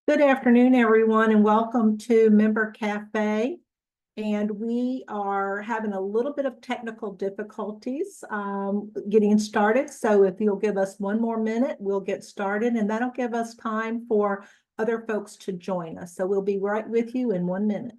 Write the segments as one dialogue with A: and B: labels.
A: Good afternoon, everyone, and welcome to Member Cafe. And we are having a little bit of technical difficulties getting started. So if you'll give us one more minute, we'll get started, and that'll give us time for other folks to join us. So we'll be right with you in 1 minute.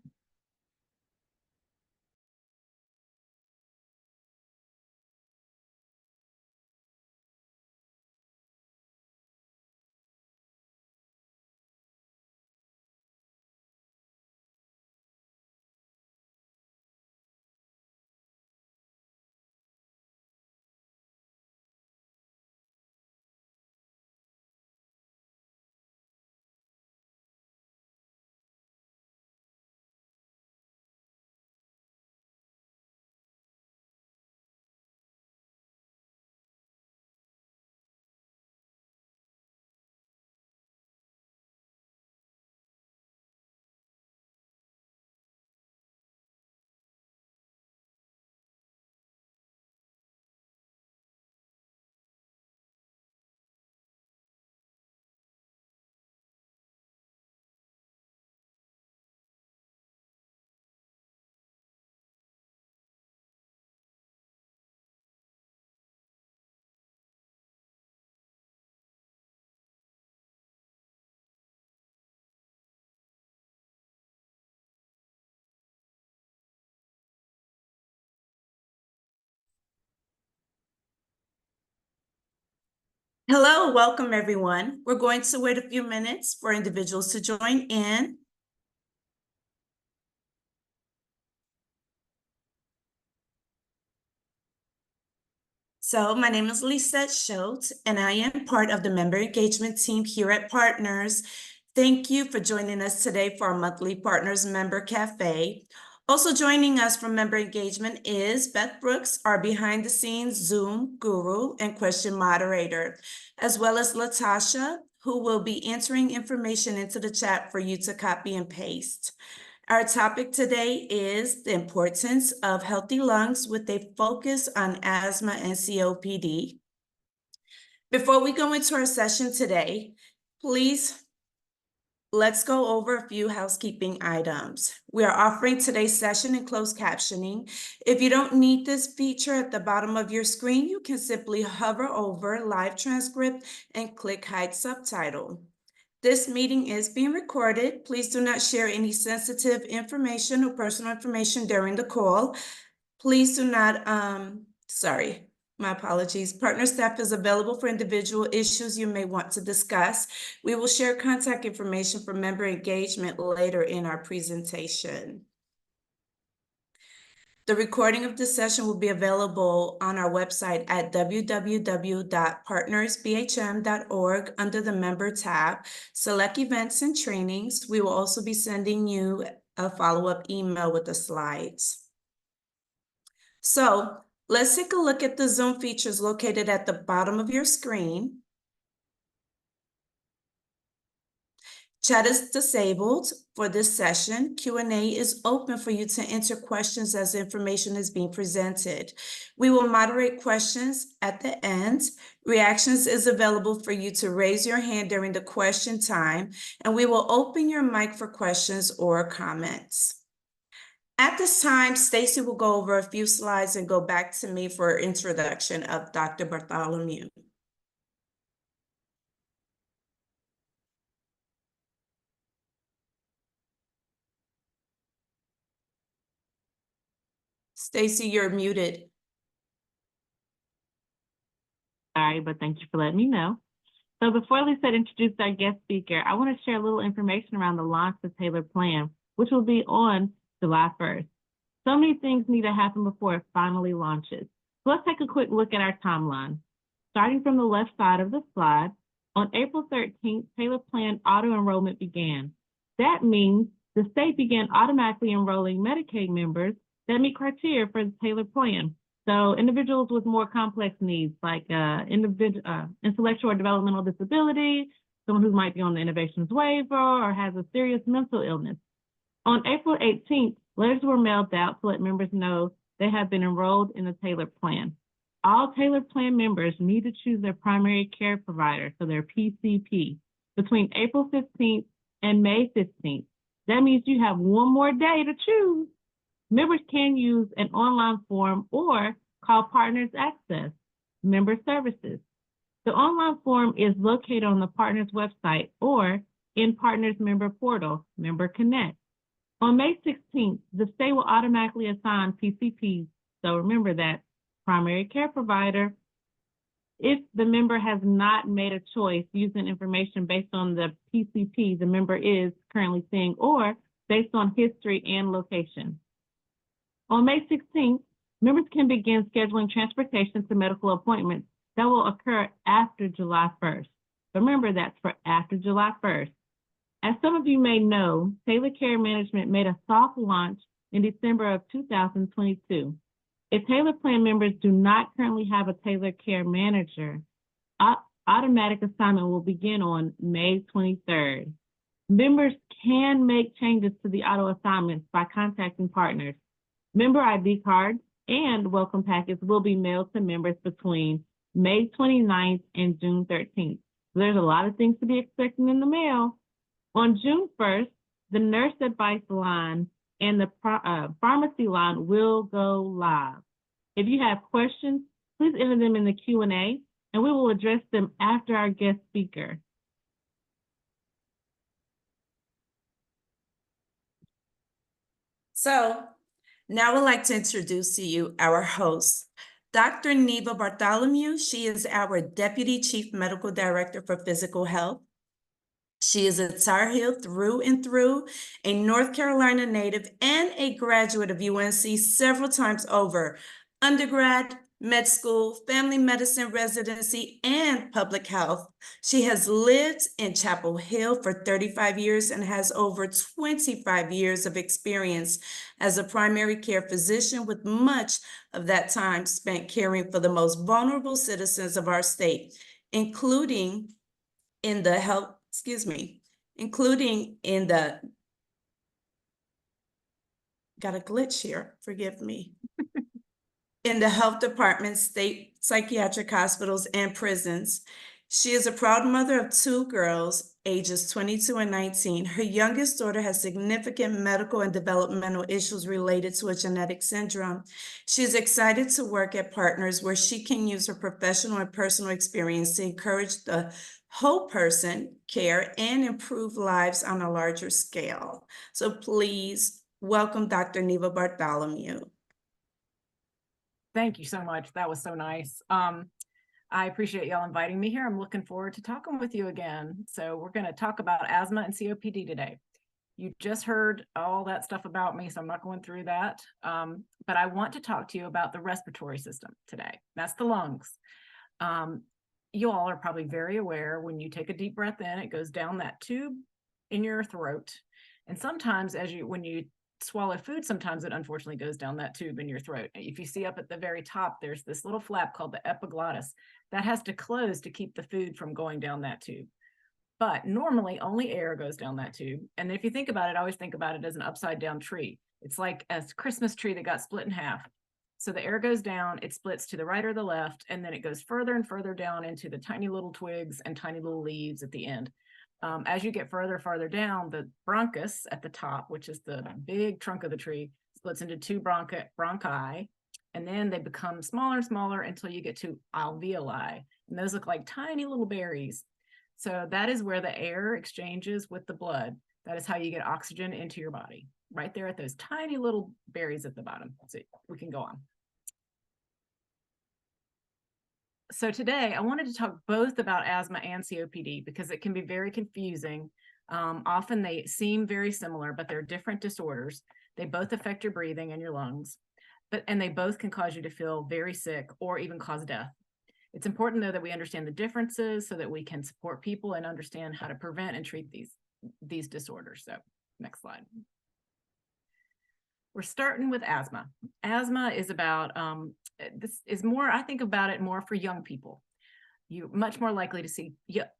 B: Hello, welcome everyone. We're going to wait a few minutes for individuals to join in. So my name is Lisette Schultz, and I am part of the member engagement team here at Partners. Thank you for joining us today for our monthly Partners Member Cafe. Also joining us from member engagement is Beth Brooks, our behind-the-scenes Zoom guru and question moderator, as well as Latasha, who will be entering information into the chat for you to copy and paste. Our topic today is the importance of healthy lungs with a focus on asthma and COPD. Before we go into our session today, please let's go over a few housekeeping items. We are offering today's session in closed captioning. If you don't need this feature at the bottom of your screen, you can simply hover over live transcript and click hide subtitle. This meeting is being recorded. Please do not share any sensitive information or personal information during the call. Please do not, my apologies. Partner staff is available for individual issues you may want to discuss. We will share contact information for member engagement later in our presentation. The recording of this session will be available on our website at www.partnersbhm.org under the Member tab. Select Events and Trainings. We will also be sending you a follow-up email with the slides. So let's take a look at the Zoom features located at the bottom of your screen. Chat is disabled for this session. Q&A is open for you to enter questions as information is being presented. We will moderate questions at the end. Reactions is available for you to raise your hand during the question time, and we will open your mic for questions or comments. At this time, Stacy will go over a few slides and go back to me for introduction of Dr. Bartholomew. Stacy, you're muted.
C: Sorry, but thank you for letting me know. So before Lisa introduces our guest speaker, I want to share a little information around the launch of the Taylor Plan, which will be on July 1st. So many things need to happen before it finally launches. So let's take a quick look at our timeline. Starting from the left side of the slide, on April 13th, Taylor Plan auto-enrollment began. That means the state began automatically enrolling Medicaid members that meet criteria for the Taylor Plan. So individuals with more complex needs like intellectual or developmental disability, someone who might be on the innovations waiver or has a serious mental illness. On April 18th, letters were mailed out to let members know they have been enrolled in the Taylor Plan. All Taylor Plan members need to choose their primary care provider, so their PCP, between April 15th and May 15th. That means you have one more day to choose. Members can use an online form or call Partners Access Member Services. The online form is located on the Partners website or in Partners Member Portal, Member Connect. On May 16th, the state will automatically assign PCPs, so remember that, primary care provider, if the member has not made a choice using information based on the PCP the member is currently seeing or based on history and location. On May 16th, members can begin scheduling transportation to medical appointments that will occur after July 1st. Remember, that's for after July 1st. As some of you may know, Taylor Care Management made a soft launch in December of 2022. If Taylor Plan members do not currently have a Taylor Care Manager, automatic assignment will begin on May 23rd. Members can make changes to the auto assignments by contacting Partners. Member ID cards and welcome packets will be mailed to members between May 29th and June 13th. So there's a lot of things to be expecting in the mail. On June 1st, the nurse advice line and the pharmacy line will go live. If you have questions, please enter them in the Q&A and we will address them after our guest speaker.
B: So now I'd like to introduce to you our host, Dr. Neva Bartholomew. She is our Deputy Chief Medical Director for Physical Health. She is a Tar Heel through and through, a North Carolina native, and a graduate of UNC several times over, undergrad, med school, family medicine residency, and public health. She has lived in Chapel Hill for 35 years and has over 25 years of experience as a primary care physician, with much of that time spent caring for the most vulnerable citizens of our state, including in the got a glitch here, forgive me. In the health department, state psychiatric hospitals, and prisons. She is a proud mother of 2 girls, ages 22 and 19. Her youngest daughter has significant medical and developmental issues related to a genetic syndrome. She is excited to work at Partners, where she can use her professional and personal experience to encourage the whole person care and improve lives on a larger scale. So please welcome Dr. Neva Bartholomew.
D: Thank you so much. That was so nice. I appreciate y'all inviting me here. I'm looking forward to talking with you again. So we're going to talk about asthma and COPD today. You just heard all that stuff about me, so I'm not going through that. But I want to talk to you about the respiratory system today. That's the lungs. You all are probably very aware when you take a deep breath in, it goes down that tube in your throat. And sometimes when you swallow food, sometimes it unfortunately goes down that tube in your throat. If you see up at the very top, there's this little flap called the epiglottis that has to close to keep the food from going down that tube. But normally only air goes down that tube. And if you think about it, I always think about it as an upside down tree. It's like a Christmas tree that got split in half. So the air goes down, it splits to the right or the left, and then it goes further and further down into the tiny little twigs and tiny little leaves at the end. As you get farther down, the bronchus at the top, which is the big trunk of the tree, splits into 2 bronchi, and then they become smaller and smaller until you get to alveoli. And those look like tiny little berries. So that is where the air exchanges with the blood. That is how you get oxygen into your body, right there at those tiny little berries at the bottom. So we can go on. So today I wanted to talk both about asthma and COPD because it can be very confusing. Often they seem very similar, but they're different disorders. They both affect your breathing and your lungs, and they both can cause you to feel very sick or even cause death. It's important, though, that we understand the differences so that we can support people and understand how to prevent and treat these disorders. So next slide. We're starting with asthma. Asthma is about, this is more, I think about it more for young people. You're much more likely to see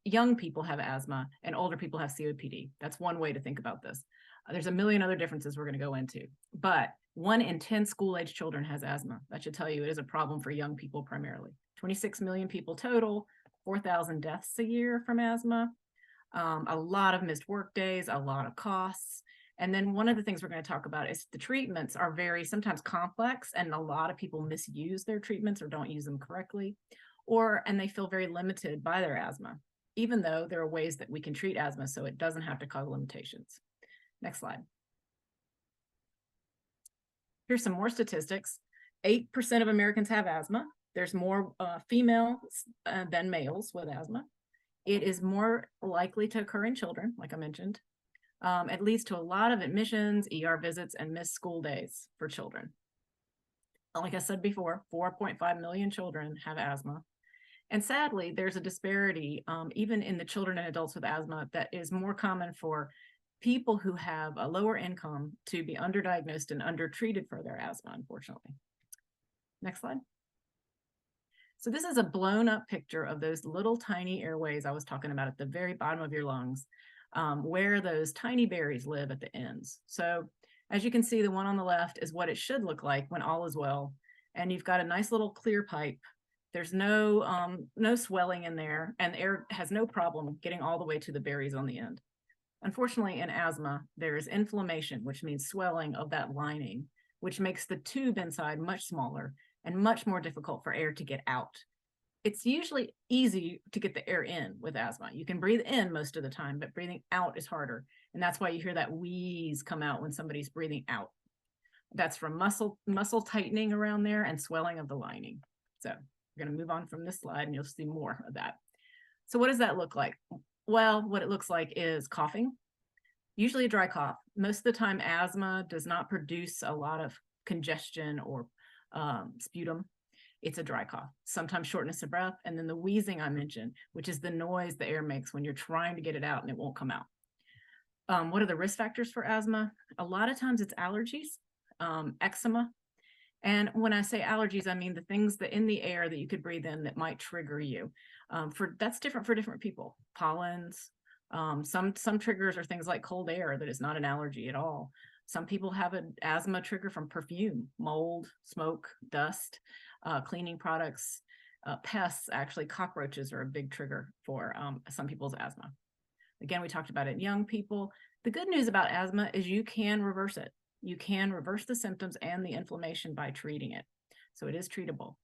D: young people have asthma and older people have COPD. That's one way to think about this. There's a million other differences we're going to go into, but 1 in 10 school-age children has asthma. That should tell you it is a problem for young people primarily. 26 million people total, 4,000 deaths a year from asthma. a lot of missed work days, a lot of costs. And then one of the things we're going to talk about is the treatments are very sometimes complex, and a lot of people misuse their treatments or don't use them correctly, and they feel very limited by their asthma, even though there are ways that we can treat asthma so it doesn't have to cause limitations. Next slide. Here's some more statistics. 8% of Americans have asthma. There's more females than males with asthma. It is more likely to occur in children, like I mentioned. It leads to a lot of admissions, ER visits, and missed school days for children. Like I said before, 4.5 million children have asthma. And sadly, there's a disparity even in the children and adults with asthma that is more common for people who have a lower income to be underdiagnosed and undertreated for their asthma, unfortunately. Next slide. So this is a blown up picture of those little tiny airways I was talking about at the very bottom of your lungs, where those tiny berries live at the ends. So as you can see, the one on the left is what it should look like when all is well. And you've got a nice little clear pipe. There's no swelling in there, and the air has no problem getting all the way to the berries on the end. Unfortunately, in asthma, there is inflammation, which means swelling of that lining, which makes the tube inside much smaller and much more difficult for air to get out. It's usually easy to get the air in with asthma. You can breathe in most of the time, but breathing out is harder. And that's why you hear that wheeze come out when somebody's breathing out. That's from muscle tightening around there and swelling of the lining. So we're going to move on from this slide and you'll see more of that. So what does that look like? Well, what it looks like is coughing, usually a dry cough. Most of the time, asthma does not produce a lot of congestion or sputum. It's a dry cough, sometimes shortness of breath, and then the wheezing I mentioned, which is the noise the air makes when you're trying to get it out and it won't come out. What are the risk factors for asthma? A lot of times it's allergies, eczema. And when I say allergies, I mean the things that in the air that you could breathe in that might trigger you. That's different for different people. Pollens, some triggers are things like cold air that is not an allergy at all. Some people have an asthma trigger from perfume, mold, smoke, dust, cleaning products, pests. Actually, cockroaches are a big trigger for some people's asthma. Again, we talked about it in young people. The good news about asthma is you can reverse it. You can reverse the symptoms and the inflammation by treating it. So it is treatable.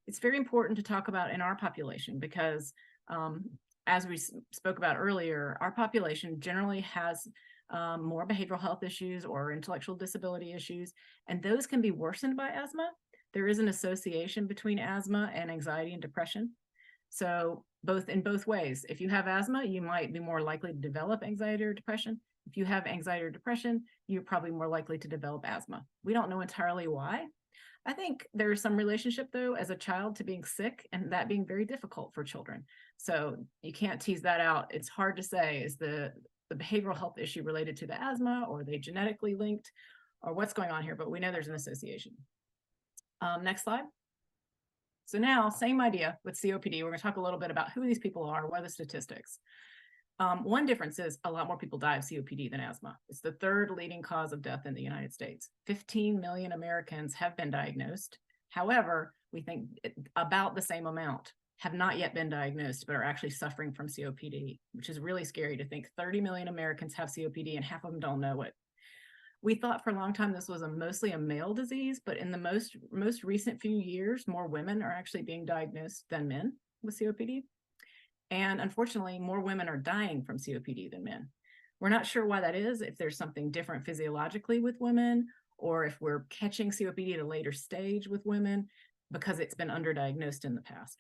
D: It's very important to talk about in our population because as we spoke about earlier, our population generally has more behavioral health issues or intellectual disability issues, and those can be worsened by asthma. There is an association between asthma and anxiety and depression. So in both ways, if you have asthma, you might be more likely to develop anxiety or depression. If you have anxiety or depression, you're probably more likely to develop asthma. We don't know entirely why. I think there's some relationship, though, as a child to being sick and that being very difficult for children. So you can't tease that out. It's hard to say, is the behavioral health issue related to the asthma, or are they genetically linked, or what's going on here? But we know there's an association. Next slide. So now, same idea with COPD. We're going to talk a little bit about who these people are, what are the statistics. One difference is a lot more people die of COPD than asthma. It's the third leading cause of death in the United States. 15 million Americans have been diagnosed. However, we think about the same amount have not yet been diagnosed, but are actually suffering from COPD, which is really scary to think 30 million Americans have COPD and half of them don't know it. We thought for a long time this was mostly a male disease, but in the most recent few years, more women are actually being diagnosed than men with COPD. And unfortunately, more women are dying from COPD than men. We're not sure why that is, if there's something different physiologically with women, or if we're catching COPD at a later stage with women because it's been underdiagnosed in the past.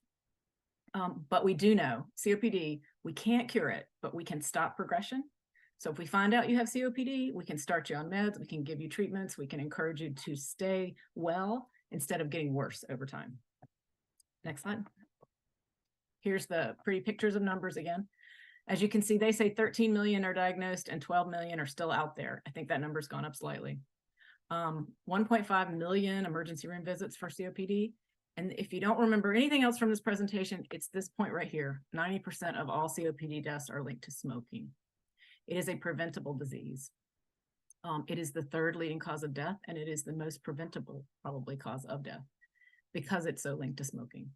D: But we do know COPD, we can't cure it, but we can stop progression. So if we find out you have COPD, we can start you on meds, we can give you treatments, we can encourage you to stay well instead of getting worse over time. Next slide. Here's the pretty pictures of numbers again. As you can see, they say 13 million are diagnosed and 12 million are still out there. I think that number's gone up slightly. 1.5 million emergency room visits for COPD. And if you don't remember anything else from this presentation, it's this point right here. 90% of all COPD deaths are linked to smoking. It is a preventable disease. It is the third leading cause of death, and it is the most preventable, probably, cause of death because it's so linked to smoking.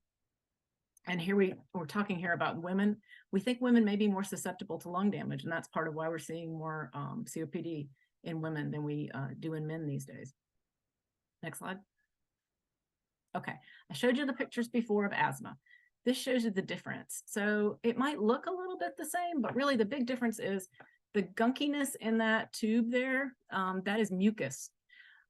D: And here we're talking here about women. We think women may be more susceptible to lung damage, and that's part of why we're seeing more COPD in women than we do in men these days. Next slide. Okay, I showed you the pictures before of asthma. This shows you the difference. So it might look a little bit the same, but really the big difference is the gunkiness in that tube there, that is mucus.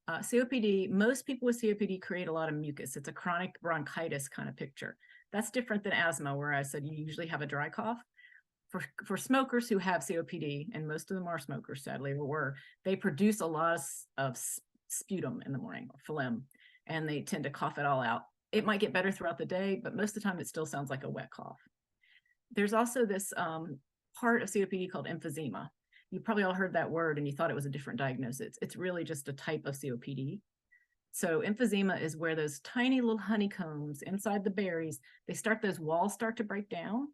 D: COPD, most people with COPD create a lot of mucus. It's a chronic bronchitis kind of picture. That's different than asthma, where I said you usually have a dry cough. For smokers who have COPD, and most of them are smokers, sadly, or were, they produce a lot of sputum in the morning, or phlegm, and they tend to cough it all out. It might get better throughout the day, but most of the time it still sounds like a wet cough. There's also this part of COPD called emphysema. You probably all heard that word and you thought it was a different diagnosis. It's really just a type of COPD. So emphysema is where those tiny little honeycombs inside the berries, those walls start to break down,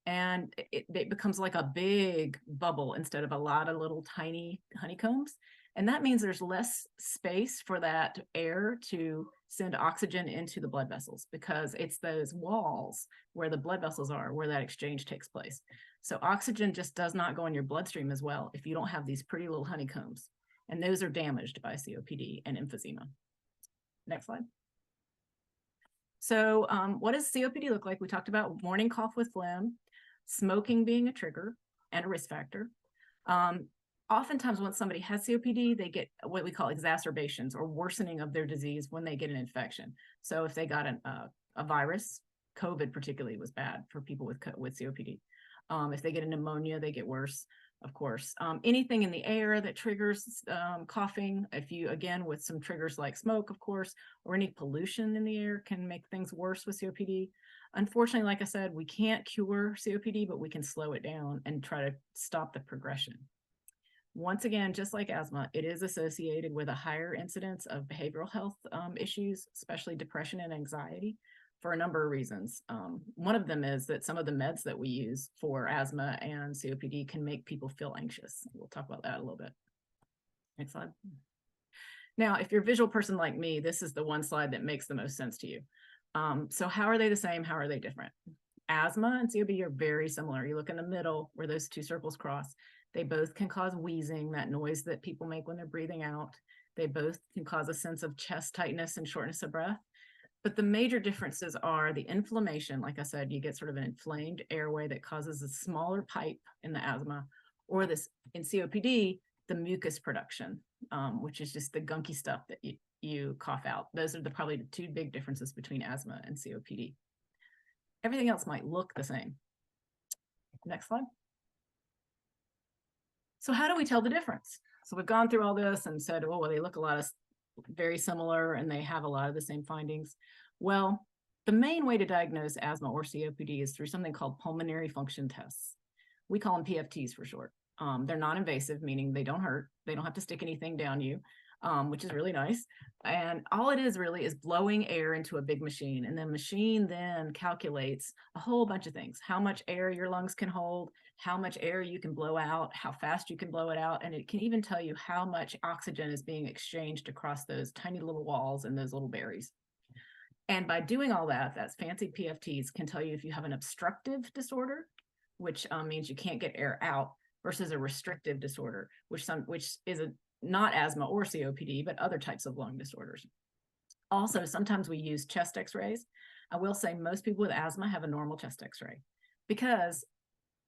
D: and it becomes like a big bubble instead of a lot of little tiny honeycombs. And that means there's less space for that air to send oxygen into the blood vessels, because it's those walls where the blood vessels are, where that exchange takes place. So oxygen just does not go in your bloodstream as well if you don't have these pretty little honeycombs. And those are damaged by COPD and emphysema. Next slide. So what does COPD look like? We talked about morning cough with phlegm, smoking being a trigger and a risk factor. Oftentimes when somebody has COPD, they get what we call exacerbations or worsening of their disease when they get an infection. So if they got a virus, COVID particularly was bad for people with COPD. If they get a pneumonia, they get worse, of course. Anything in the air that triggers coughing, again, with some triggers like smoke, of course, or any pollution in the air can make things worse with COPD. Unfortunately, like I said, we can't cure COPD, but we can slow it down and try to stop the progression. Once again, just like asthma, it is associated with a higher incidence of behavioral health issues, especially depression and anxiety, for a number of reasons. One of them is that some of the meds that we use for asthma and COPD can make people feel anxious. We'll talk about that a little bit. Next slide. Now, if you're a visual person like me, this is the one slide that makes the most sense to you. So how are they the same? How are they different? Asthma and COPD are very similar. You look in the middle where those two circles cross. They both can cause wheezing, that noise that people make when they're breathing out. They both can cause a sense of chest tightness and shortness of breath. But the major differences are the inflammation. Like I said, you get sort of an inflamed airway that causes a smaller pipe in the asthma, or this in COPD, the mucus production, which is just the gunky stuff that you cough out. Those are probably the two big differences between asthma and COPD. Everything else might look the same. Next slide. So how do we tell the difference? So we've gone through all this and said, oh, well, they look very similar and they have a lot of the same findings. Well, the main way to diagnose asthma or COPD is through something called pulmonary function tests. We call them PFTs for short. They're non-invasive, meaning they don't hurt. They don't have to stick anything down you, which is really nice. And all it is really is blowing air into a big machine. And the machine then calculates a whole bunch of things: how much air your lungs can hold, how much air you can blow out, how fast you can blow it out. And it can even tell you how much oxygen is being exchanged across those tiny little walls and those little berries. And by doing all that, that's fancy PFTs can tell you if you have an obstructive disorder, which means you can't get air out, versus a restrictive disorder, which is not asthma or COPD, but other types of lung disorders. Also, sometimes we use chest x-rays. I will say most people with asthma have a normal chest x-ray, because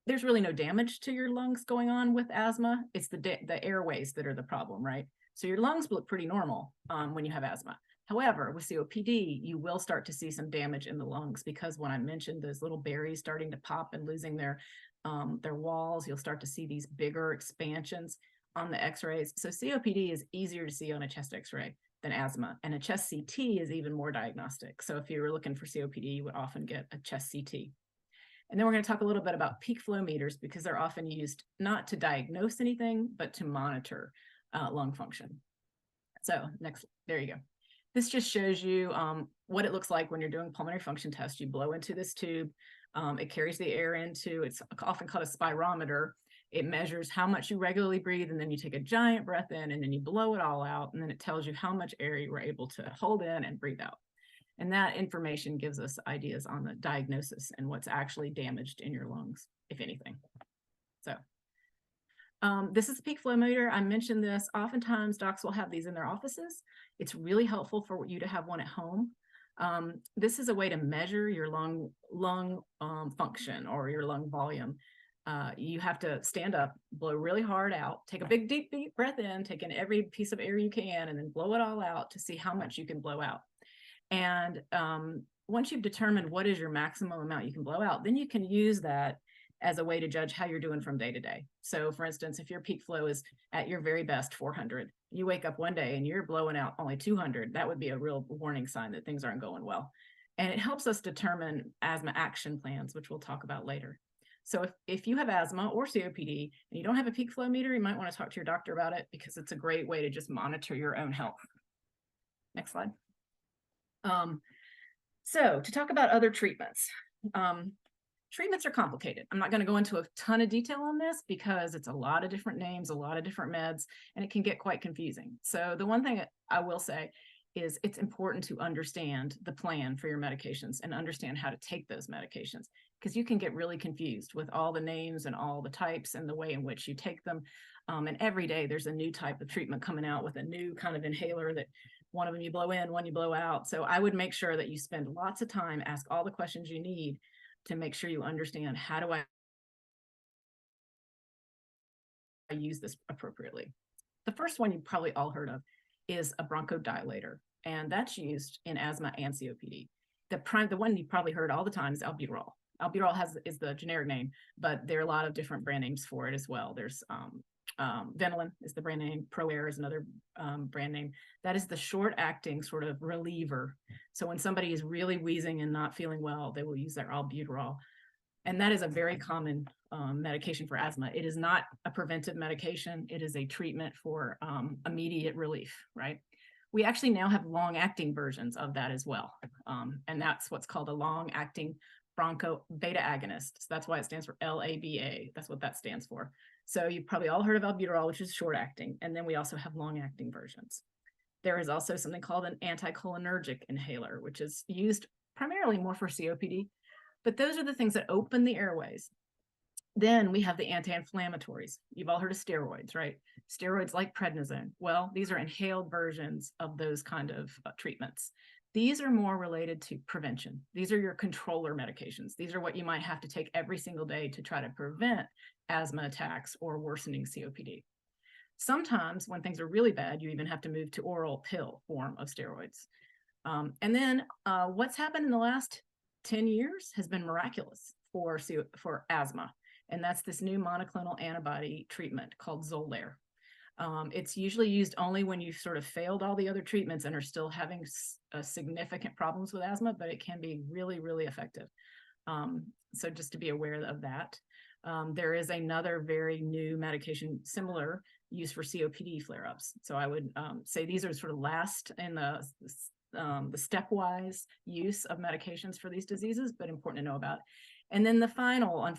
D: there's really no damage to your lungs going on with asthma. It's the airways that are the problem, right? So your lungs look pretty normal when you have asthma. However, with COPD, you will start to see some damage in the lungs, because when I mentioned those little berries starting to pop and losing their walls, you'll start to see these bigger expansions on the x-rays. So COPD is easier to see on a chest x-ray than asthma, and a chest CT is even more diagnostic. So if you were looking for COPD, you would often get a chest CT. And then we're going to talk a little bit about peak flow meters, because they're often used not to diagnose anything, but to monitor lung function. So next, there you go. This just shows you what it looks like when you're doing pulmonary function tests. You blow into this tube. It carries the air into, it's often called a spirometer. It measures how much you regularly breathe, and then you take a giant breath in, and then you blow it all out, and then it tells you how much air you were able to hold in and breathe out. And that information gives us ideas on the diagnosis and what's actually damaged in your lungs, if anything. So this is a peak flow meter. I mentioned this. Oftentimes docs will have these in their offices. It's really helpful for you to have one at home. This is a way to measure your lung function or your lung volume. You have to stand up, blow really hard out, take a big, deep breath in, take in every piece of air you can, and then blow it all out to see how much you can blow out. And once you've determined what is your maximum amount you can blow out, then you can use that as a way to judge how you're doing from day to day. So for instance, if your peak flow is at your very best 400, you wake up one day and you're blowing out only 200, that would be a real warning sign that things aren't going well. And it helps us determine asthma action plans, which we'll talk about later. So if you have asthma or COPD and you don't have a peak flow meter, you might want to talk to your doctor about it, because it's a great way to just monitor your own health. Next slide. So to talk about other treatments, treatments are complicated. I'm not going to go into a ton of detail on this because it's a lot of different names, a lot of different meds, and it can get quite confusing. So the one thing I will say is it's important to understand the plan for your medications and understand how to take those medications, because you can get really confused with all the names and all the types and the way in which you take them. And every day there's a new type of treatment coming out with a new kind of inhaler that one of them you blow in, one you blow out. So I would make sure that you spend lots of time, ask all the questions you need to make sure you understand, how do I use this appropriately? The first one you probably all heard of is a bronchodilator, and that's used in asthma and COPD. The one you probably heard all the time is albuterol. Albuterol is the generic name, but there are a lot of different brand names for it as well. There's Ventolin is the brand name. ProAir is another brand name. That is the short-acting sort of reliever. So when somebody is really wheezing and not feeling well, they will use their albuterol. And that is a very common medication for asthma. It is not a preventive medication. It is a treatment for immediate relief, right? We actually now have long-acting versions of that as well. And that's what's called a long-acting broncho beta agonist. So that's why it stands for LABA. That's what that stands for. So you've probably all heard of albuterol, which is short acting. And then we also have long acting versions. There is also something called an anticholinergic inhaler, which is used primarily more for COPD, but those are the things that open the airways. Then we have the anti-inflammatories. You've all heard of steroids, right? Steroids like prednisone. Well, these are inhaled versions of those kind of treatments. These are more related to prevention. These are your controller medications. These are what you might have to take every single day to try to prevent asthma attacks or worsening COPD. Sometimes when things are really bad, you even have to move to oral pill form of steroids. And then what's happened in the last 10 years has been miraculous for asthma. And that's this new monoclonal antibody treatment called Xolair. It's usually used only when you've sort of failed all the other treatments and are still having significant problems with asthma, but it can be really, really effective. So just to be aware of that. There is another very new medication similar used for COPD flare-ups. So I would say these are sort of last in the stepwise use of medications for these diseases, but important to know about. And then the final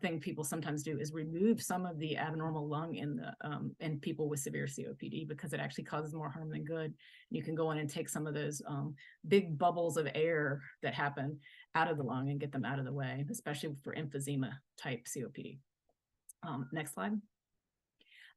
D: thing people sometimes do is remove some of the abnormal lung in people with severe COPD, because it actually causes more harm than good. You can go in and take some of those big bubbles of air that happen out of the lung and get them out of the way, especially for emphysema type COPD. Next slide.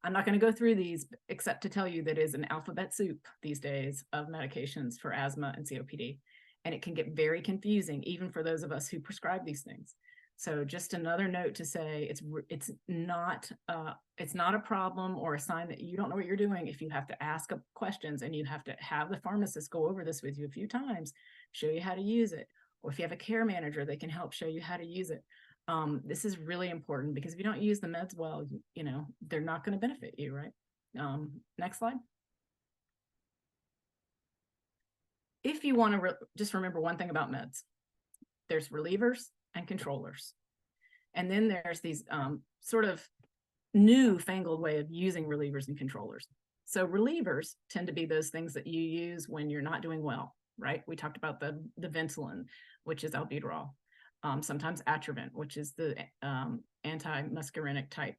D: I'm not going to go through these except to tell you that it is an alphabet soup these days of medications for asthma and COPD. And it can get very confusing, even for those of us who prescribe these things. So just another note to say, it's not a problem or a sign that you don't know what you're doing if you have to ask questions and you have to have the pharmacist go over this with you a few times, show you how to use it. Or if you have a care manager, they can help show you how to use it. This is really important, because if you don't use the meds well, you know, they're not going to benefit you, right? Next slide. If you want to just remember one thing about meds, there's relievers and controllers. And then there's these sort of new-fangled way of using relievers and controllers. So relievers tend to be those things that you use when you're not doing well, right? We talked about the Ventolin, which is albuterol. Sometimes Atrovent, which is the anti-muscarinic type.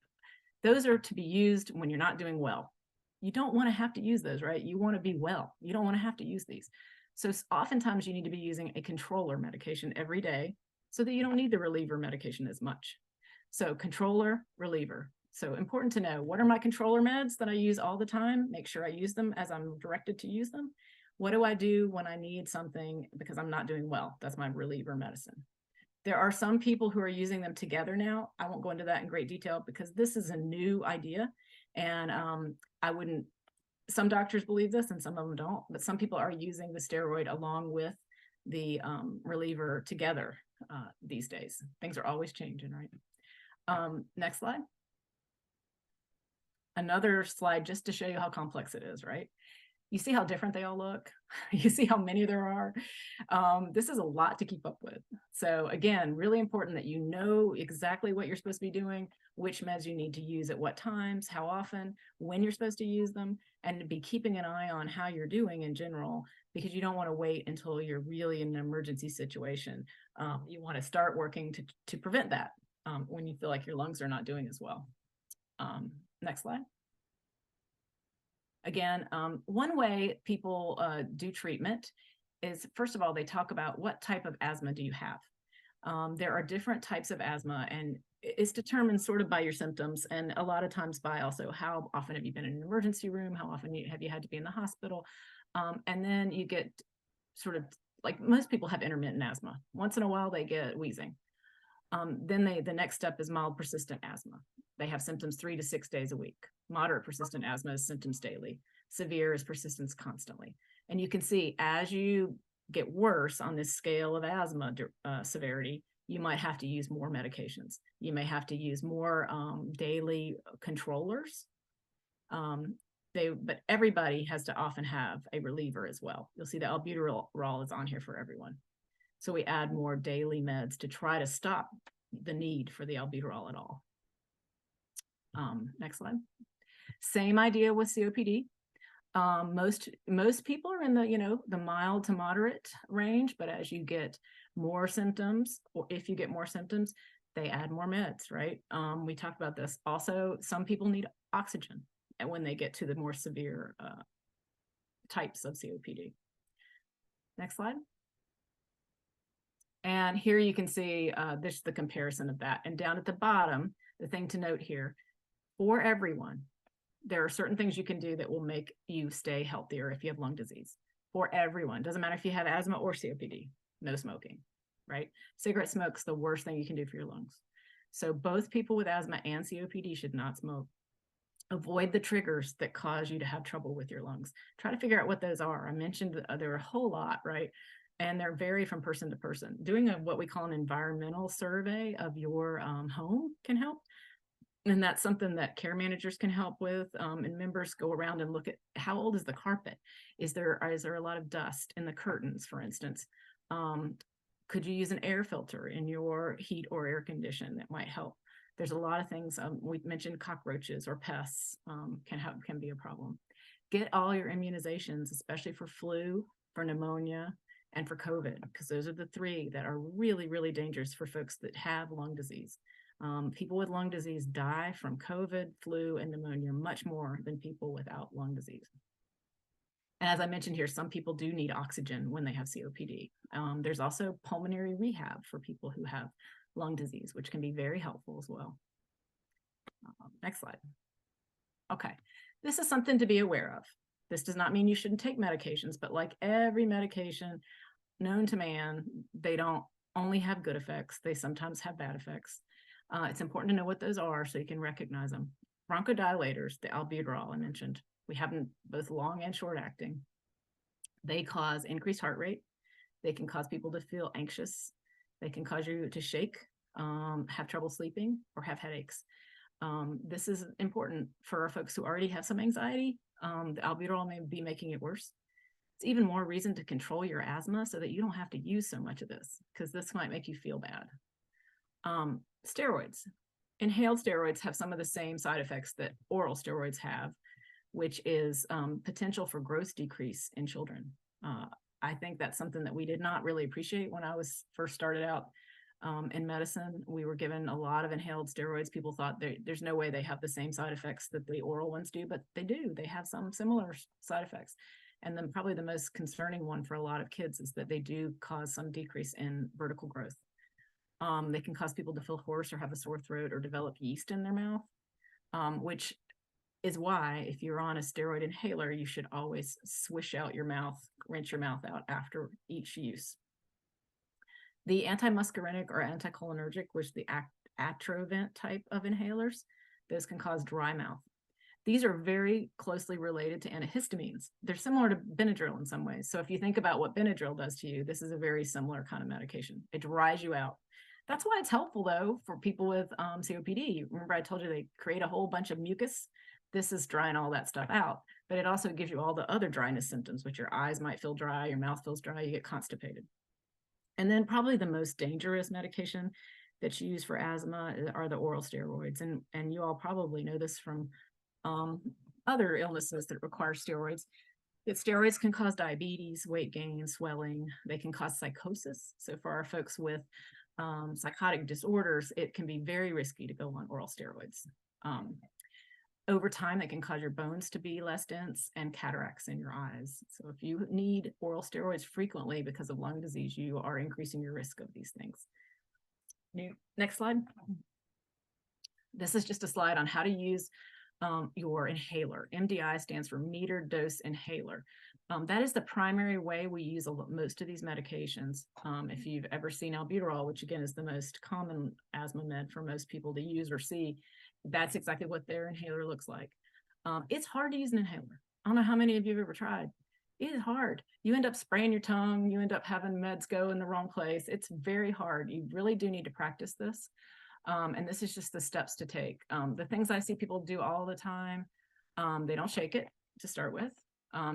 D: Those are to be used when you're not doing well. You don't want to have to use those, right? You want to be well. You don't want to have to use these. So oftentimes you need to be using a controller medication every day so that you don't need the reliever medication as much. So controller, reliever. So important to know, what are my controller meds that I use all the time? Make sure I use them as I'm directed to use them. What do I do when I need something because I'm not doing well? That's my reliever medicine. There are some people who are using them together now. I won't go into that in great detail because this is a new idea. And I wouldn't, some doctors believe this and some of them don't, but some people are using the steroid along with the reliever together these days. Things are always changing, right? Next slide. Another slide just to show you how complex it is, right? You see how different they all look. You see how many there are. This is a lot to keep up with. So again, really important that you know exactly what you're supposed to be doing, which meds you need to use at what times, how often, when you're supposed to use them, and to be keeping an eye on how you're doing in general, because you don't want to wait until you're really in an emergency situation. You want to start working to prevent that when you feel like your lungs are not doing as well. Next slide. Again, one way people do treatment is, first of all, they talk about what type of asthma do you have. There are different types of asthma, and it's determined sort of by your symptoms, and a lot of times by also how often have you been in an emergency room, how often have you had to be in the hospital, and then you get sort of, like most people have intermittent asthma. Once in a while they get wheezing. Then the next step is mild persistent asthma. They have symptoms 3 to 6 days a week. Moderate persistent asthma is symptoms daily. Severe is persistence constantly. And you can see as you get worse on this scale of asthma severity, you might have to use more medications. You may have to use more daily controllers. But everybody has to often have a reliever as well. You'll see the albuterol is on here for everyone. So we add more daily meds to try to stop the need for the albuterol at all. Next slide. Same idea with COPD. Most people are in the mild to moderate range, but as you get more symptoms, or if you get more symptoms, they add more meds, right? We talked about this. Also, some people need oxygen when they get to the more severe types of COPD. Next slide. And here you can see this is the comparison of that. And down at the bottom, the thing to note here, for everyone, there are certain things you can do that will make you stay healthier if you have lung disease. For everyone, doesn't matter if you have asthma or COPD, no smoking, right? Cigarette smoke's the worst thing you can do for your lungs. So both people with asthma and COPD should not smoke. Avoid the triggers that cause you to have trouble with your lungs. Try to figure out what those are. I mentioned there are a whole lot, right? And they're vary from person to person. Doing what we call an environmental survey of your home can help. And that's something that care managers can help with. And members go around and look at how old is the carpet? Is there a lot of dust in the curtains, for instance? Could you use an air filter in your heat or air condition that might help? There's a lot of things. We mentioned cockroaches or pests can be a problem. Get all your immunizations, especially for flu, for pneumonia, and for COVID, because those are the three that are really, really dangerous for folks that have lung disease. People with lung disease die from COVID, flu, and pneumonia much more than people without lung disease. And as I mentioned here, some people do need oxygen when they have COPD. There's also pulmonary rehab for people who have lung disease, which can be very helpful as well. Next slide. Okay, this is something to be aware of. This does not mean you shouldn't take medications, but like every medication known to man, they don't only have good effects. They sometimes have bad effects. It's important to know what those are so you can recognize them. Bronchodilators, the albuterol I mentioned, we have them both long and short acting. They cause increased heart rate. They can cause people to feel anxious. They can cause you to shake, have trouble sleeping, or have headaches. This is important for our folks who already have some anxiety. The albuterol may be making it worse. It's even more reason to control your asthma so that you don't have to use so much of this, because this might make you feel bad. Steroids. Inhaled steroids have some of the same side effects that oral steroids have, which is potential for growth decrease in children. I think that's something that we did not really appreciate when I was first started out in medicine. We were given a lot of inhaled steroids. People thought there's no way they have the same side effects that the oral ones do, but they do. They have some similar side effects. And then probably the most concerning one for a lot of kids is that they do cause some decrease in vertical growth. They can cause people to feel hoarse or have a sore throat or develop yeast in their mouth, which is why if you're on a steroid inhaler, you should always swish out your mouth, rinse your mouth out after each use. The antimuscarinic or anticholinergic, which the Atrovent type of inhalers, those can cause dry mouth. These are very closely related to antihistamines. They're similar to Benadryl in some ways. So if you think about what Benadryl does to you, this is a very similar kind of medication. It dries you out. That's why it's helpful though for people with COPD. Remember I told you they create a whole bunch of mucus? This is drying all that stuff out, but it also gives you all the other dryness symptoms, which your eyes might feel dry, your mouth feels dry, you get constipated. And then probably the most dangerous medication that's used for asthma are the oral steroids. And you all probably know this from other illnesses that require steroids, that steroids can cause diabetes, weight gain, swelling. They can cause psychosis. So for our folks with psychotic disorders, it can be very risky to go on oral steroids. Over time, it can cause your bones to be less dense and cataracts in your eyes. So if you need oral steroids frequently because of lung disease, you are increasing your risk of these things. Next slide. This is just a slide on how to use your inhaler. MDI stands for meter dose inhaler. That is the primary way we use most of these medications. If you've ever seen albuterol, which again is the most common asthma med for most people to use or see, that's exactly what their inhaler looks like. It's hard to use an inhaler. I don't know how many of you have ever tried. It is hard. You end up spraying your tongue. You end up having meds go in the wrong place. It's very hard. You really do need to practice this. And this is just the steps to take. The things I see people do all the time, they don't shake it to start with.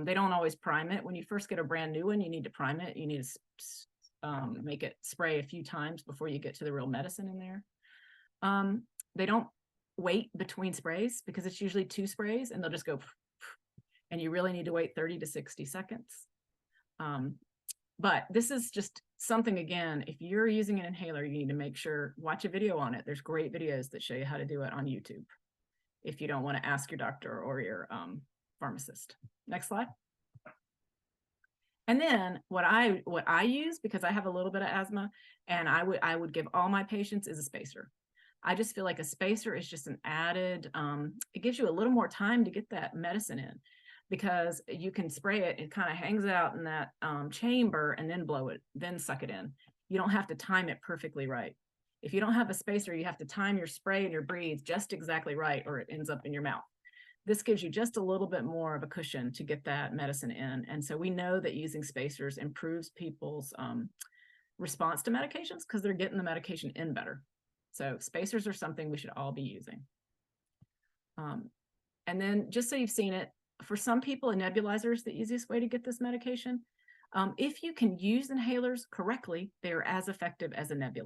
D: They don't always prime it. When you first get a brand new one, you need to prime it. You need to make it spray a few times before you get to the real medicine in there. They don't wait between sprays because it's usually 2 sprays and they'll just go, and you really need to wait 30 to 60 seconds. But this is just something, again, if you're using an inhaler, you need to make sure, watch a video on it. There's great videos that show you how to do it on YouTube if you don't want to ask your doctor or your pharmacist. Next slide. And then what I use, because I have a little bit of asthma, and I would give all my patients, is a spacer. I just feel like a spacer is just an added, it gives you a little more time to get that medicine in, because you can spray it, it kind of hangs out in that chamber and then blow it, then suck it in. You don't have to time it perfectly right. If you don't have a spacer, you have to time your spray and your breathe just exactly right, or it ends up in your mouth. This gives you just a little bit more of a cushion to get that medicine in. And so we know that using spacers improves people's response to medications because they're getting the medication in better. So spacers are something we should all be using. And then just so you've seen it, for some people, a nebulizer is the easiest way to get this medication. If you can use inhalers correctly, they are as effective as a nebulizer.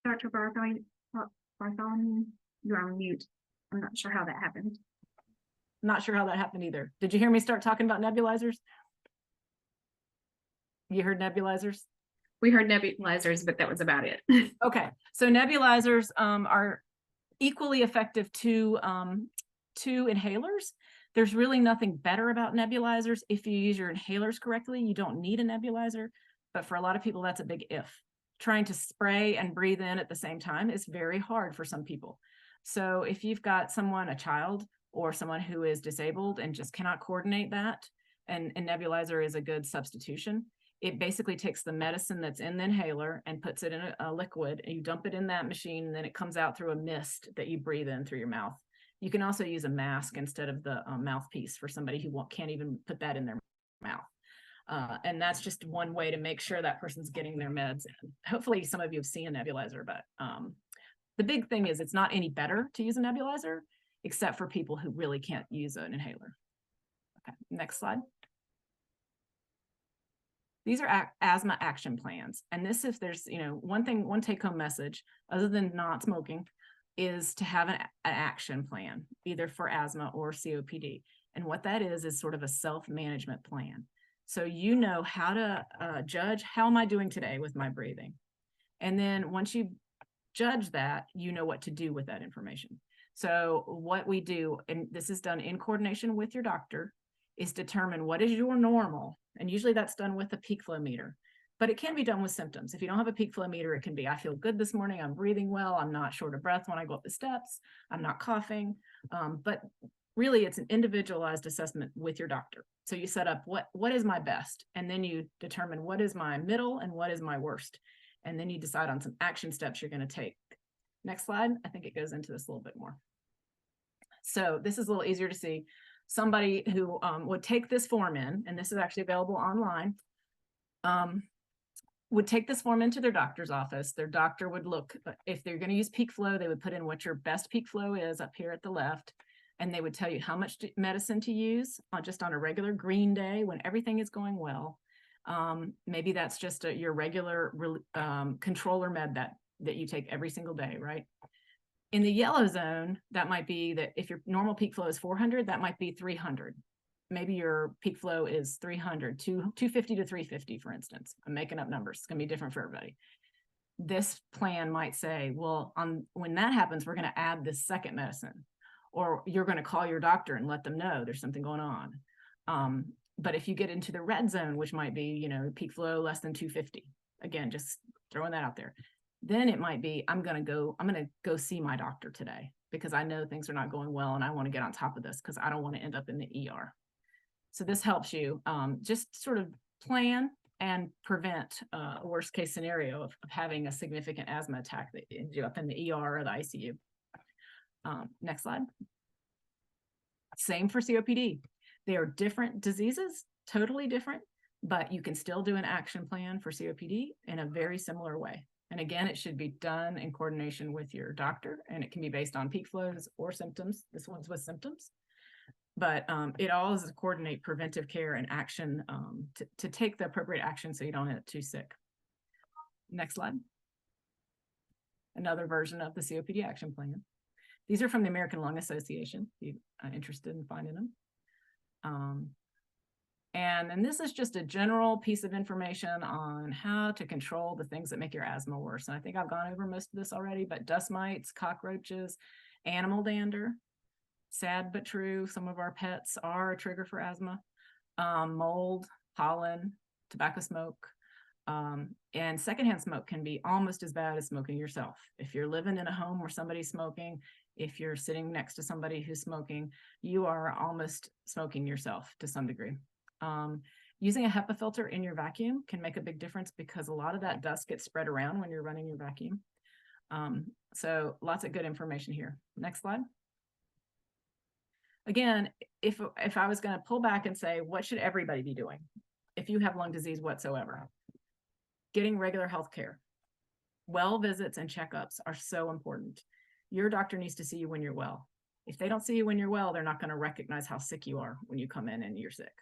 E: Dr. Bartholomew, you're on mute. I'm not sure how that happened.
D: Not sure how that happened either. Did you hear me start talking about nebulizers? You heard nebulizers?
E: We heard nebulizers, but that was about it.
D: Okay, so nebulizers are equally effective to inhalers. There's really nothing better about nebulizers. If you use your inhalers correctly, you don't need a nebulizer, but for a lot of people, that's a big if. Trying to spray and breathe in at the same time is very hard for some people. So if you've got someone, a child, or someone who is disabled and just cannot coordinate that, and a nebulizer is a good substitution. It basically takes the medicine that's in the inhaler and puts it in a liquid, and you dump it in that machine, and then it comes out through a mist that you breathe in through your mouth. You can also use a mask instead of the mouthpiece for somebody who can't even put that in their mouth. And that's just one way to make sure that person's getting their meds in. Hopefully some of you have seen a nebulizer, but the big thing is it's not any better to use a nebulizer, except for people who really can't use an inhaler. Okay, next slide. These are asthma action plans. And this, if there's, one take-home message, other than not smoking, is to have an action plan, either for asthma or COPD. And what that is sort of a self-management plan. So you know how to judge, how am I doing today with my breathing? And then once you judge that, you know what to do with that information. So what we do, and this is done in coordination with your doctor, is determine what is your normal. And usually that's done with a peak flow meter, but it can be done with symptoms. If you don't have a peak flow meter, it can be, I feel good this morning, I'm breathing well, I'm not short of breath when I go up the steps, I'm not coughing. But really it's an individualized assessment with your doctor. So you set up what is my best, and then you determine what is my middle and what is my worst. And then you decide on some action steps you're going to take. Next slide. I think it goes into this a little bit more. So this is a little easier to see. Somebody who would take this form in, and this is actually available online, would take this form into their doctor's office. Their doctor would look, if they're going to use peak flow, they would put in what your best peak flow is up here at the left. And they would tell you how much medicine to use just on a regular green day when everything is going well. Maybe that's just your regular controller med that you take every single day, right? In the yellow zone, that might be that if your normal peak flow is 400, that might be 300. Maybe your peak flow is 300, 250 to 350, for instance. I'm making up numbers. It's going to be different for everybody. This plan might say, well, when that happens, we're going to add this second medicine, or you're going to call your doctor and let them know there's something going on. But if you get into the red zone, which might be, peak flow less than 250, again, just throwing that out there, then it might be, I'm going to go see my doctor today because I know things are not going well and I want to get on top of this because I don't want to end up in the ER. So this helps you just sort of plan and prevent a worst case scenario of having a significant asthma attack that ends you up in the ER or the ICU. Next slide. Same for COPD. They are different diseases, totally different, but you can still do an action plan for COPD in a very similar way. And again, it should be done in coordination with your doctor, and it can be based on peak flows or symptoms. This one's with symptoms, but it all is to coordinate preventive care and action to take the appropriate action so you don't get too sick. Next slide. Another version of the COPD action plan. These are from the American Lung Association, if you're interested in finding them. And this is just a general piece of information on how to control the things that make your asthma worse. And I think I've gone over most of this already, but dust mites, cockroaches, animal dander, sad but true, some of our pets are a trigger for asthma, mold, pollen, tobacco smoke, and secondhand smoke can be almost as bad as smoking yourself. If you're living in a home where somebody's smoking, if you're sitting next to somebody who's smoking, you are almost smoking yourself to some degree. Using a HEPA filter in your vacuum can make a big difference because a lot of that dust gets spread around when you're running your vacuum. So lots of good information here. Next slide. Again, if I was going to pull back and say, what should everybody be doing if you have lung disease whatsoever? Getting regular health care. Well visits and checkups are so important. Your doctor needs to see you when you're well. If they don't see you when you're well, they're not going to recognize how sick you are when you come in and you're sick.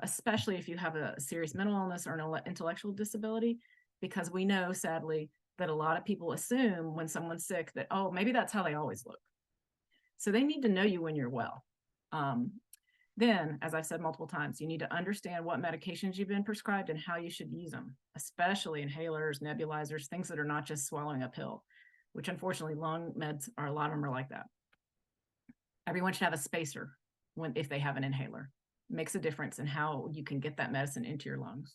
D: Especially if you have a serious mental illness or an intellectual disability, because we know, sadly, that a lot of people assume when someone's sick that, oh, maybe that's how they always look. So they need to know you when you're well. Then, as I've said multiple times, you need to understand what medications you've been prescribed and how you should use them, especially inhalers, nebulizers, things that are not just swallowing a pill, which unfortunately lung meds are, a lot of them are like that. Everyone should have a spacer if they have an inhaler. It makes a difference in how you can get that medicine into your lungs.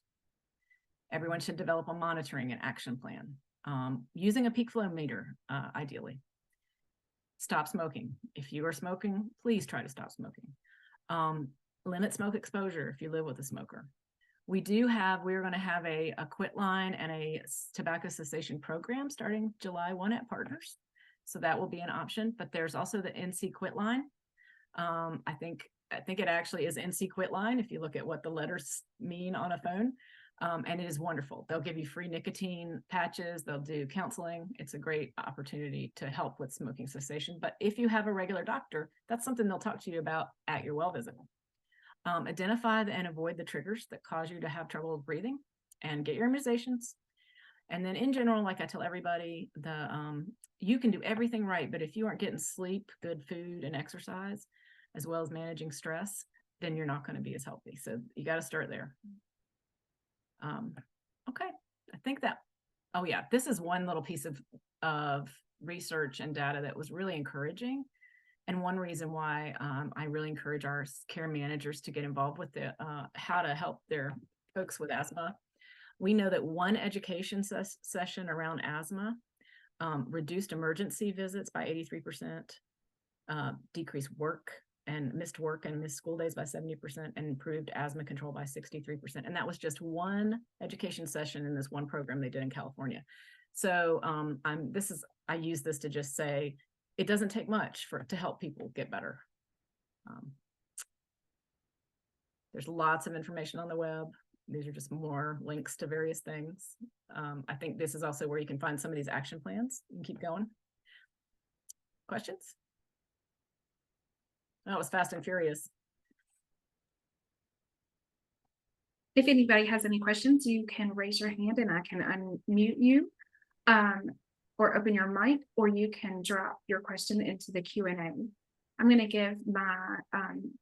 D: Everyone should develop a monitoring and action plan, using a peak flow meter, ideally. Stop smoking. If you are smoking, please try to stop smoking. Limit smoke exposure if you live with a smoker. We're going to have a quit line and a tobacco cessation program starting July 1 at Partners. So that will be an option, but there's also the NC quit line. I think it actually is NC quit line if you look at what the letters mean on a phone. And it is wonderful. They'll give you free nicotine patches. They'll do counseling. It's a great opportunity to help with smoking cessation. But if you have a regular doctor, that's something they'll talk to you about at your well visit. Identify and avoid the triggers that cause you to have trouble breathing and get your immunizations. And then in general, like I tell everybody, you can do everything right, but if you aren't getting sleep, good food, and exercise, as well as managing stress, then you're not going to be as healthy. So you got to start there. Okay, I think that, oh yeah, this is one little piece of research and data that was really encouraging. And one reason why I really encourage our care managers to get involved with the how to help their folks with asthma. We know that one education session around asthma reduced emergency visits by 83%, decreased missed work and missed school days by 70%, and improved asthma control by 63%. And that was just one education session in this one program they did in California. So I use this to just say, it doesn't take much to help people get better. There's lots of information on the web. These are just more links to various things. I think this is also where you can find some of these action plans and keep going. Questions? That was fast and furious.
E: If anybody has any questions, you can raise your hand and I can unmute you, or open your mic, or you can drop your question into the Q&A. I'm going to give my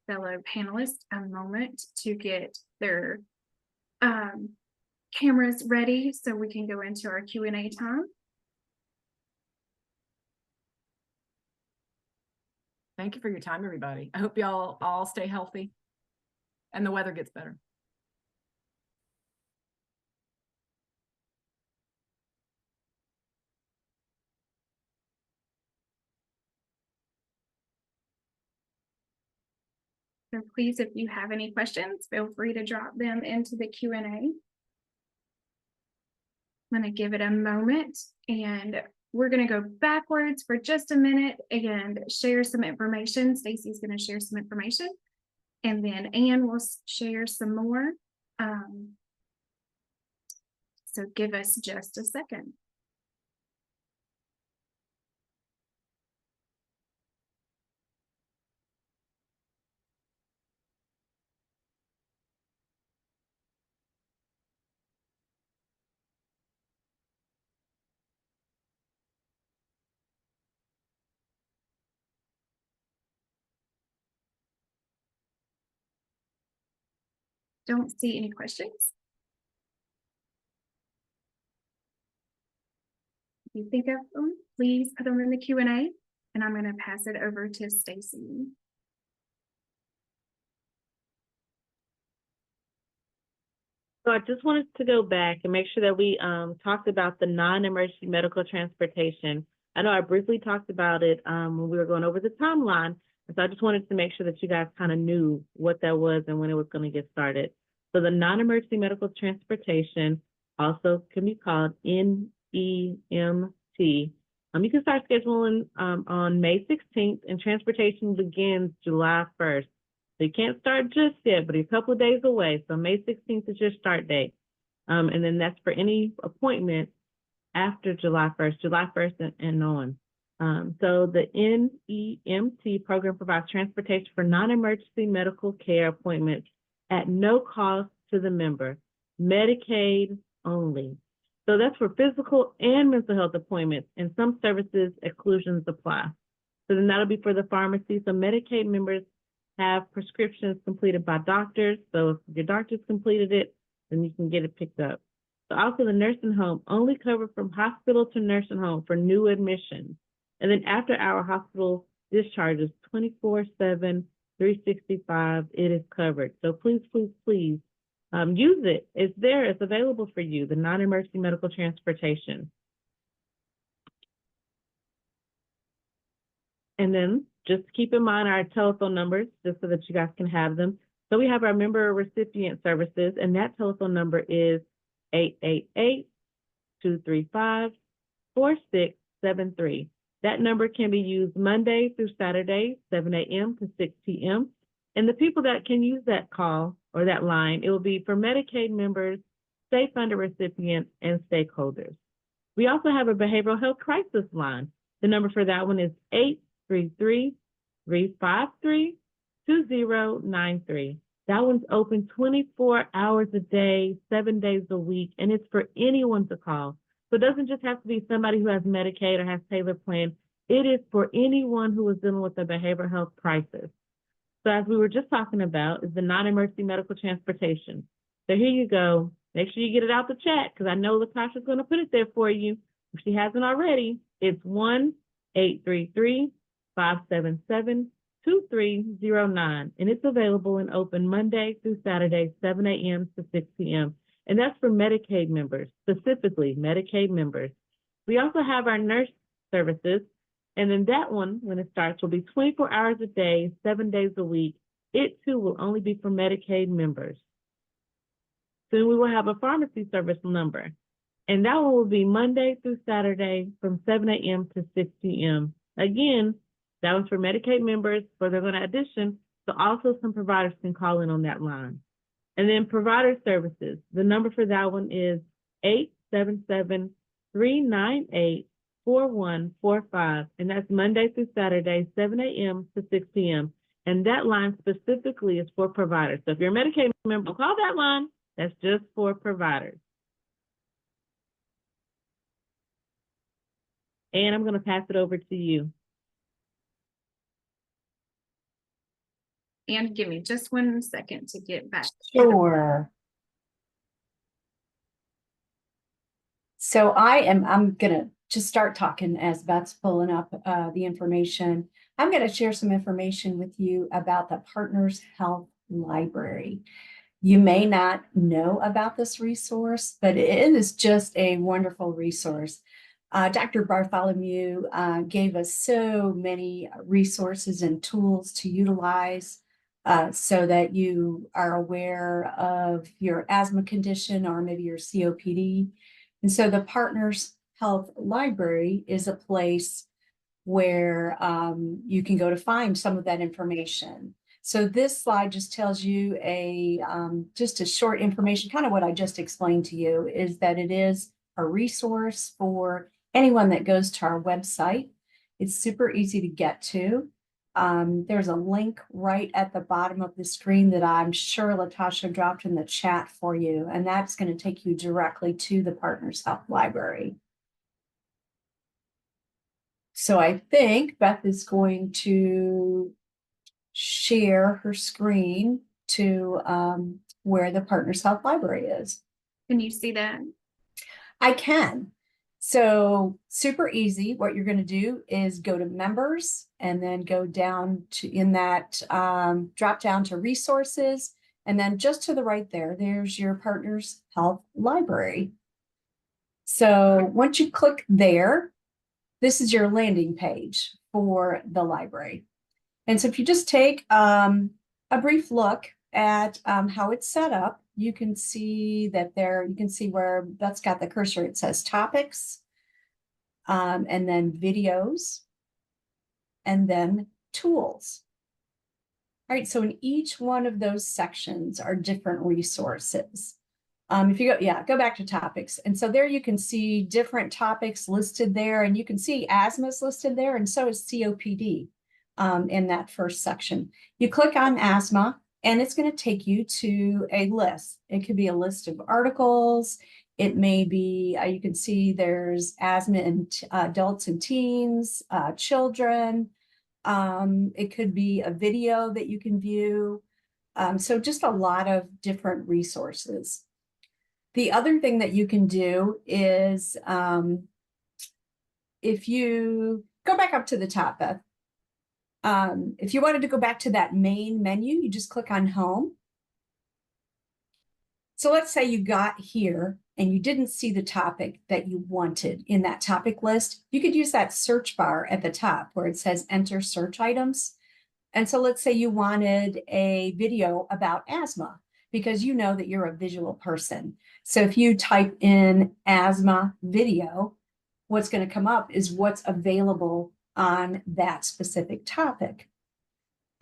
E: fellow panelists a moment to get their cameras ready so we can go into our Q&A time.
D: Thank you for your time, everybody. I hope y'all all stay healthy and the weather gets better.
E: So please, if you have any questions, feel free to drop them into the Q&A. I'm going to give it a moment, and we're going to go backwards for just a minute and share some information. Stacy's going to share some information, and then Anne will share some more. So give us just a second. Don't see any questions. If you think of them, please put them in the Q&A, and I'm going to pass it over to Stacy.
C: So I just wanted to go back and make sure that we talked about the non-emergency medical transportation. I know I briefly talked about it when we were going over the timeline. And so I just wanted to make sure that you guys kind of knew what that was and when it was going to get started. So the non-emergency medical transportation also can be called NEMT. You can start scheduling on May 16th, and transportation begins July 1st. So you can't start just yet, but a couple of days away. So May 16th is your start date. And then that's for any appointment after July 1st and on. So the NEMT program provides transportation for non-emergency medical care appointments at no cost to the member, Medicaid only. So that's for physical and mental health appointments, and some services exclusions apply. So then that'll be for the pharmacy. So Medicaid members have prescriptions completed by doctors. So if your doctor's completed it, then you can get it picked up. So also the nursing home, only covered from hospital to nursing home for new admissions. And then after our hospital discharges, 24/7, 365, it is covered. So please, please, please use it. It's there, it's available for you, the non-emergency medical transportation. And then just keep in mind our telephone numbers, just so that you guys can have them. So we have our member recipient services, and that telephone number is 888-235-4673. That number can be used Monday through Saturday, 7 a.m. to 6 p.m. And the people that can use that call or that line, it will be for Medicaid members, state funded recipients, and stakeholders. We also have a behavioral health crisis line. The number for that one is 833-353-2093. That one's open 24 hours a day, 7 days a week, and it's for anyone to call. So it doesn't just have to be somebody who has Medicaid or has Taylor Plan. It is for anyone who is dealing with a behavioral health crisis. So as we were just talking about, is the non-emergency medical transportation. So here you go. Make sure you get it out the chat because I know Latasha's going to put it there for you. If she hasn't already, it's 1-833-577-2309. And it's available and open Monday through Saturday, 7 a.m. to 6 p.m. And that's for Medicaid members, specifically Medicaid members. We also have our nurse services. And then that one, when it starts, will be 24 hours a day, 7 days a week. It too will only be for Medicaid members. Soon we will have a pharmacy service number. And that one will be Monday through Saturday from 7 a.m. to 6 p.m. Again, that one's for Medicaid members, but they're going to addition, so also some providers can call in on that line. And then provider services, the number for that one is 877-398-4145, and that's Monday through Saturday, 7 a.m. to 6 p.m. And that line specifically is for providers. So if you're a Medicaid member, call that line. That's just for providers. And I'm going to pass it over to you.
E: And give me just 1 second to get back.
F: Sure. So I'm gonna just start talking as Beth's pulling up the information. I'm gonna share some information with you about the Partners Health Library. You may not know about this resource, but it is just a wonderful resource. Dr. Bartholomew gave us so many resources and tools to utilize so that you are aware of your asthma condition or maybe your COPD. And so the Partners Health Library is a place where you can go to find some of that information. So this slide just tells you just a short information, kind of what I just explained to you, is that it is a resource for anyone that goes to our website. It's super easy to get to. There's a link right at the bottom of the screen that I'm sure Latasha dropped in the chat for you, and that's going to take you directly to the Partners Health Library. So I think Beth is going to share her screen to where the Partners Health Library is.
E: Can you see that?
F: I can. So super easy. What you're going to do is go to members and then go down to in that drop down to resources. And then just to the right there, there's your Partners Health Library. So once you click there, this is your landing page for the library. And so if you just take a brief look at how it's set up, you can see that you can see where that's got the cursor. It says topics, and then videos, and then tools. All right, so in each one of those sections are different resources. If you go back to topics. And so there you can see different topics listed there, and you can see asthma is listed there, and so is COPD in that first section. You click on asthma, and it's going to take you to a list. It could be a list of articles. It may be, you can see there's asthma in adults and teens, children. It could be a video that you can view. So just a lot of different resources. The other thing that you can do is if you go back up to the top, Beth, if you wanted to go back to that main menu, you just click on home. So let's say you got here and you didn't see the topic that you wanted in that topic list. You could use that search bar at the top where it says enter search items. And so let's say you wanted a video about asthma because you know that you're a visual person. So if you type in asthma video, what's going to come up is what's available on that specific topic.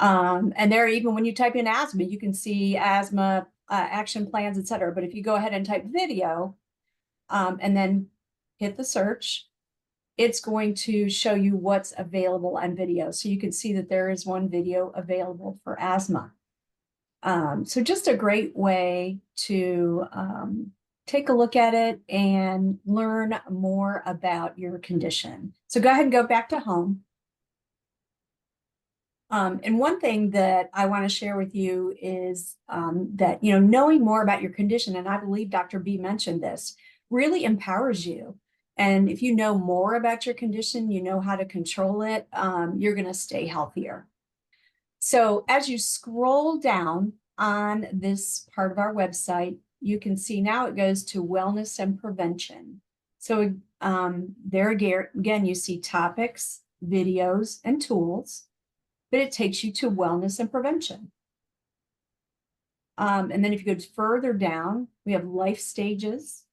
F: And there, even when you type in asthma, you can see asthma action plans, etc. But if you go ahead and type video and then hit the search, it's going to show you what's available on video. So you can see that there is one video available for asthma. So just a great way to take a look at it and learn more about your condition. So go ahead and go back to home. And one thing that I want to share with you is that, knowing more about your condition, and I believe Dr. B mentioned this, really empowers you. And if you know more about your condition, you know how to control it, you're going to stay healthier. So as you scroll down on this part of our website, you can see now it goes to wellness and prevention. So there again, you see topics, videos, and tools, but it takes you to wellness and prevention. And then if you go further down, we have life stages.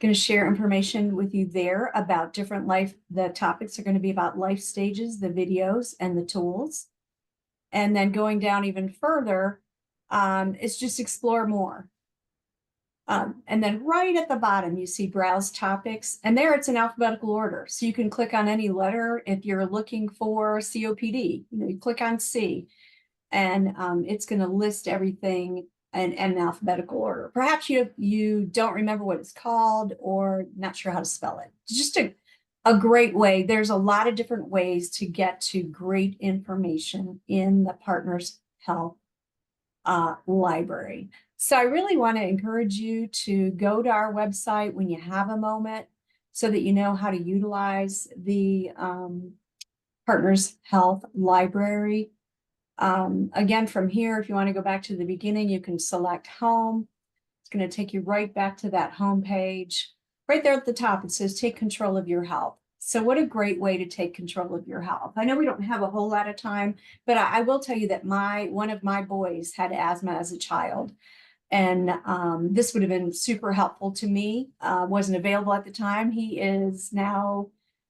F: Going to share information with you there about different the topics are going to be about life stages, the videos, and the tools. And then going down even further, it's just explore more. And then right at the bottom, you see browse topics, and there it's in alphabetical order. So you can click on any letter. If you're looking for COPD, you click on C, and it's going to list everything in alphabetical order. Perhaps you don't remember what it's called or not sure how to spell it. It's just a great way. There's a lot of different ways to get to great information in the Partners Health library. So I really want to encourage you to go to our website when you have a moment so that you know how to utilize the Partners Health library. Again, from here, if you want to go back to the beginning, you can select home. It's going to take you right back to that home page. Right there at the top, it says take control of your health. So what a great way to take control of your health. I know we don't have a whole lot of time, but I will tell you that one of my boys had asthma as a child. And this would have been super helpful to me. Wasn't available at the time. He is now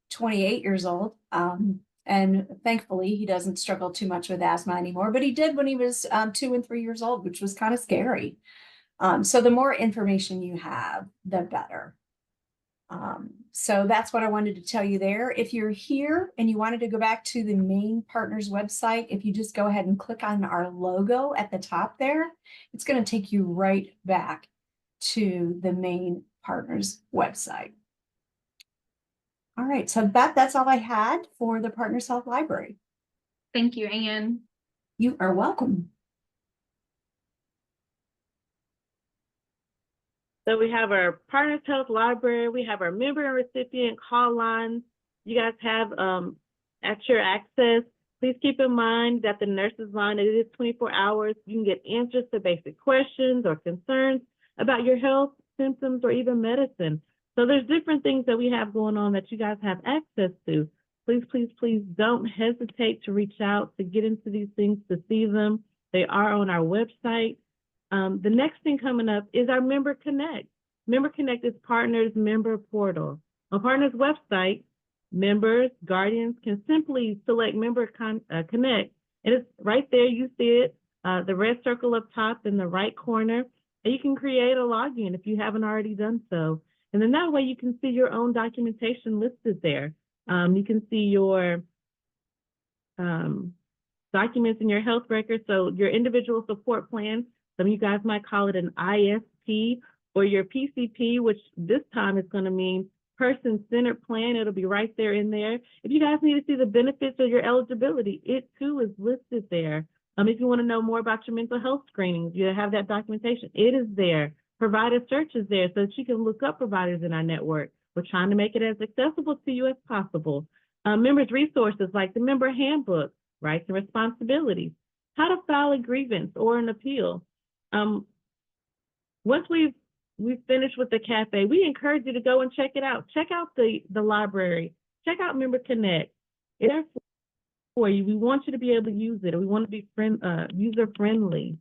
F: 28 years old. And thankfully, he doesn't struggle too much with asthma anymore, but he did when he was 2 and 3 years old, which was kind of scary. So the more information you have, the better. So that's what I wanted to tell you there. If you're here and you wanted to go back to the main partners website, if you just go ahead and click on our logo at the top there, it's going to take you right back to the main partners website. All right, so that's all I had for the Partners Health Library.
E: Thank you, Anne.
F: You are welcome.
C: So we have our Partners Health Library, we have our member and recipient call lines. You guys have at your access. Please keep in mind that the nurses line, it is 24 hours. You can get answers to basic questions or concerns about your health, symptoms, or even medicine. So there's different things that we have going on that you guys have access to. Please, please, please don't hesitate to reach out to get into these things, to see them. They are on our website. The next thing coming up is our Member Connect. Member Connect is Partners Member Portal. On Partners website, members, guardians can simply select Member Connect, and it's right there. You see it, the red circle up top in the right corner, and you can create a login if you haven't already done so. And then that way you can see your own documentation listed there. You can see your documents in your health record, so your individual support plan. Some of you guys might call it an ISP or your PCP, which this time is going to mean person-centered plan. It'll be right there in there. If you guys need to see the benefits of your eligibility, it too is listed there. If you want to know more about your mental health screenings, you have that documentation. It is there. Provider search is there so that you can look up providers in our network. We're trying to make it as accessible to you as possible. Members' resources like the member handbook, rights and responsibilities, how to file a grievance or an appeal. Once we've finished with the cafe, we encourage you to go and check it out. Check out the library. Check out Member Connect. It's there for you. We want you to be able to use it. We want to be user-friendly.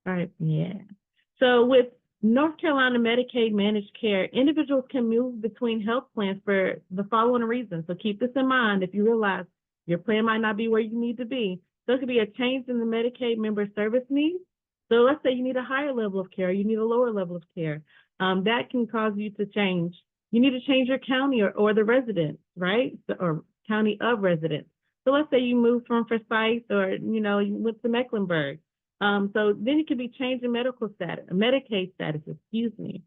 C: All right, yeah. So with North Carolina Medicaid Managed Care, individuals can move between health plans for the following reasons. So keep this in mind if you realize your plan might not be where you need to be. So it could be a change in the Medicaid member service needs. So let's say you need a higher level of care, you need a lower level of care. That can cause you to change. You need to change your county or the residence, right? Or county of residence. So let's say you moved from Forsyth or, you went to Mecklenburg. So then it could be changing medical status, Medicaid status, excuse me.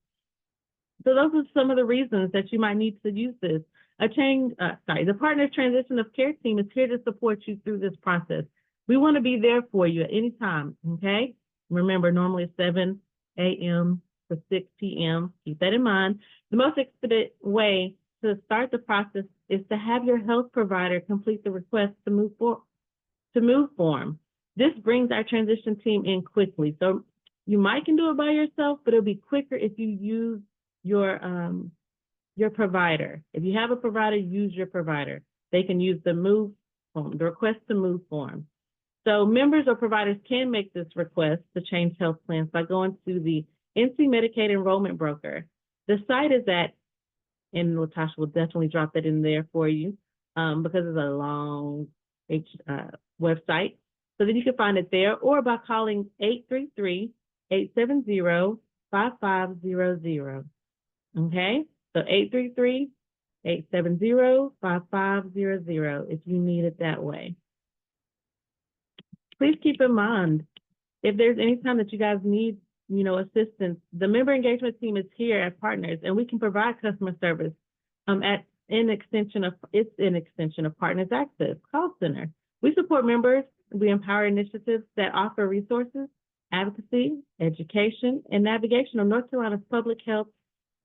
C: So those are some of the reasons that you might need to use this. The Partners Transition of Care team is here to support you through this process. We want to be there for you at any time, okay? Remember, normally it's 7 a.m. to 6 p.m. Keep that in mind. The most expedite way to start the process is to have your health provider complete the request to move form. This brings our transition team in quickly. So you might can do it by yourself, but it'll be quicker if you use your provider. If you have a provider, use your provider. They can use the move form, the request to move form. So members or providers can make this request to change health plans by going to the NC Medicaid Enrollment Broker. The site is at, and Latasha will definitely drop that in there for you because it's a long website. So then you can find it there, or by calling 833-870-5500. Okay, so 833-870-5500 if you need it that way. Please keep in mind, if there's any time that you guys need, assistance, the member engagement team is here at Partners, and we can provide customer service it's an extension of Partners Access Call Center. We support members. We empower initiatives that offer resources, advocacy, education, and navigation of North Carolina's public health,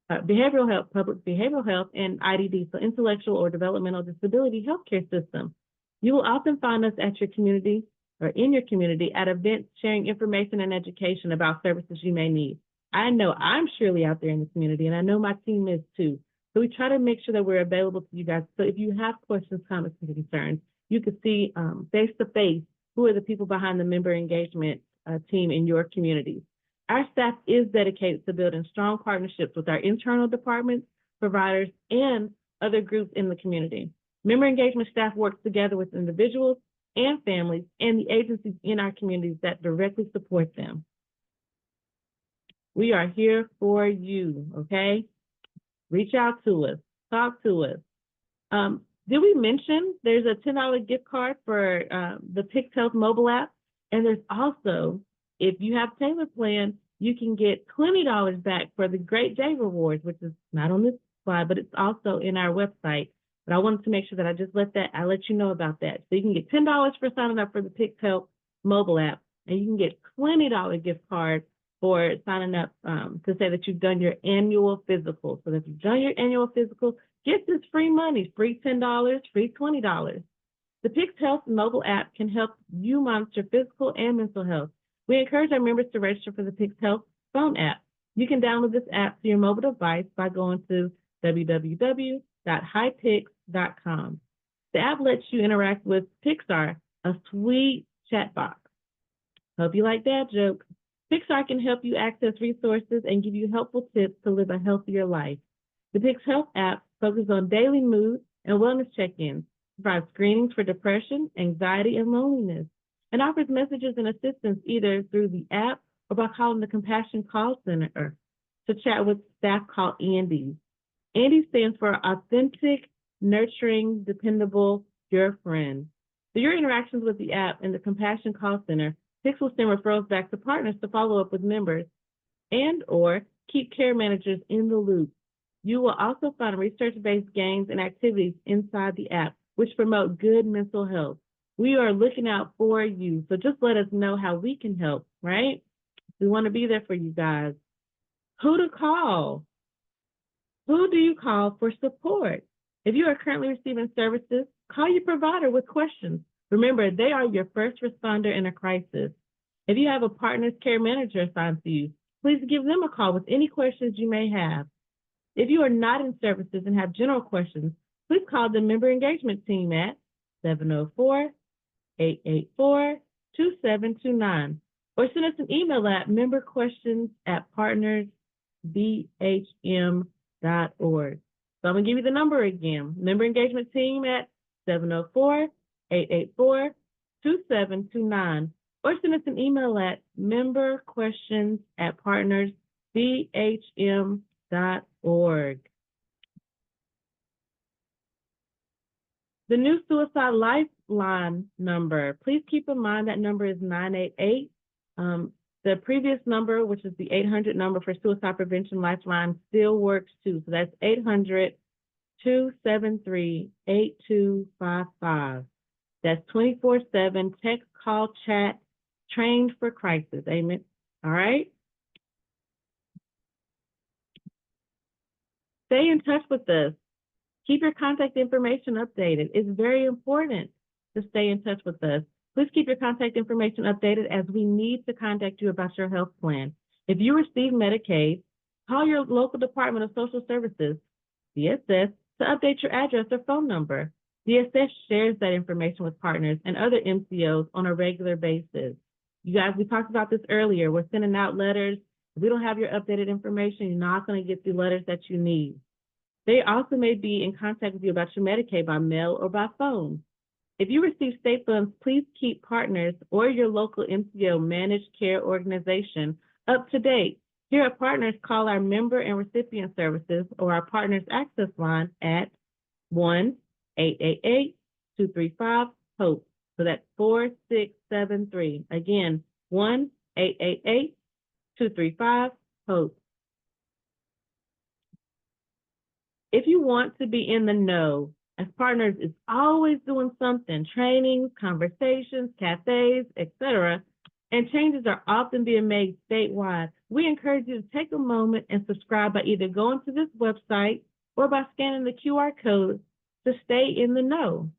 C: behavioral health, public behavioral health, and IDD, so intellectual or developmental disability healthcare system. You will often find us at your community or in your community at events sharing information and education about services you may need. I know I'm surely out there in the community, and I know my team is too. So we try to make sure that we're available to you guys. So if you have questions, comments, and concerns, you can see face-to-face who are the people behind the member engagement team in your community. Our staff is dedicated to building strong partnerships with our internal departments, providers, and other groups in the community. Member engagement staff works together with individuals and families and the agencies in our communities that directly support them. We are here for you, okay? Reach out to us, talk to us. Did we mention there's a $10 gift card for the Pix Health mobile app? And there's also, if you have Taylor Plan, you can get $20 back for the Great Day Rewards, which is not on this slide, but it's also in our website. But I wanted to make sure that I let you know about that. So you can get $10 for signing up for the Pix Health mobile app, and you can get $20 gift card for signing up to say that you've done your annual physical. So if you've done your annual physical, get this free money, free $10, free $20. The Pix Health mobile app can help you monitor physical and mental health. We encourage our members to register for the Pix Health phone app. You can download this app to your mobile device by going to www.highpix.com. The app lets you interact with Pixar, a sweet chat box. Hope you like that joke. Pixar can help you access resources and give you helpful tips to live a healthier life. The Pix Health app focuses on daily mood and wellness check-ins, provides screenings for depression, anxiety, and loneliness, and offers messages and assistance either through the app or by calling the Compassion Call Center to chat with staff called Andes. Andes stands for Authentic, Nurturing, Dependable, Your Friend. Through your interactions with the app and the Compassion Call Center, Pix will send referrals back to partners to follow up with members and or keep care managers in the loop. You will also find research-based games and activities inside the app, which promote good mental health. We are looking out for you, so just let us know how we can help, right? We want to be there for you guys. Who to call? Who do you call for support? If you are currently receiving services, call your provider with questions. Remember, they are your first responder in a crisis. If you have a partner's care manager assigned to you, please give them a call with any questions you may have. If you are not in services and have general questions, please call the member engagement team at 704-884-2729 or send us an email at memberquestions@partnersbhm.org. So I'm going to give you the number again. Member engagement team at 704-884-2729 or send us an email at memberquestions@partnersbhm.org. The new suicide lifeline number, please keep in mind that number is 988. The previous number, which is the 800 number for suicide prevention lifeline, still works too. So that's 273-8255. That's 24/7 text, call, chat, trained for crisis. Amen. All right. Stay in touch with us. Keep your contact information updated. It's very important to stay in touch with us. Please keep your contact information updated as we need to contact you about your health plan. If you receive Medicaid, call your local Department of Social Services, DSS, to update your address or phone number. DSS shares that information with partners and other MCOs on a regular basis. You guys, we talked about this earlier. We're sending out letters. If we don't have your updated information, you're not going to get the letters that you need. They also may be in contact with you about your Medicaid by mail or by phone. If you receive state funds, please keep partners or your local MCO managed care organization up to date. Here at Partners, call our member and recipient services or our Partners Access line at 1-888-235-HOPE. So that's 4673. Again, 1-888-235-HOPE. If you want to be in the know, as Partners is always doing something, trainings, conversations, cafes, etc., and changes are often being made statewide, we encourage you to take a moment and subscribe by either going to this website or by scanning the QR code to stay in the know.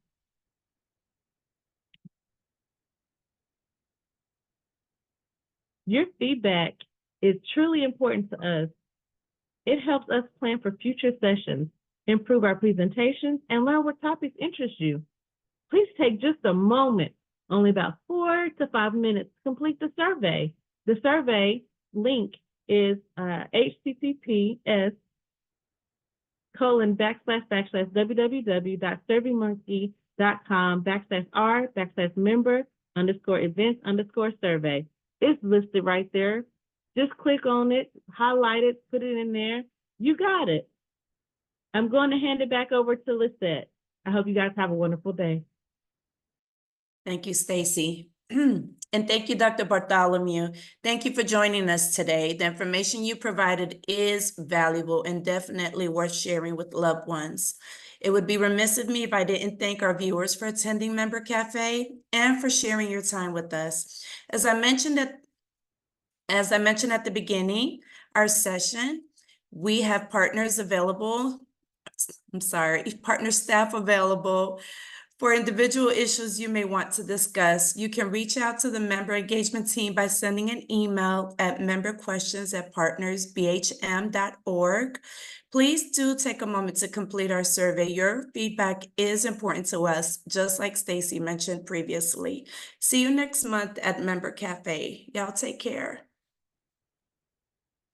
C: Your feedback is truly important to us. It helps us plan for future sessions, improve our presentations, and learn what topics interest you. Please take just a moment, only about 4 to 5 minutes, to complete the survey. The survey link is https://www.surveymonkey.com/r/member_events_survey. It's listed right there. Just click on it, highlight it, put it in there. You got it. I'm going to hand it back over to Lisette. I hope you guys have a wonderful day.
B: Thank you, Stacy. And thank you, Dr. Bartholomew. Thank you for joining us today. The information you provided is valuable and definitely worth sharing with loved ones. It would be remiss of me if I didn't thank our viewers for attending Member Cafe and for sharing your time with us. As I mentioned at the beginning, our session, we have partner staff available for individual issues you may want to discuss. You can reach out to the member engagement team by sending an email at memberquestions@partnersbhm.org. Please do take a moment to complete our survey. Your feedback is important to us, just like Stacy mentioned previously. See you next month at Member Cafe. Y'all take care.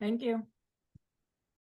D: Thank you.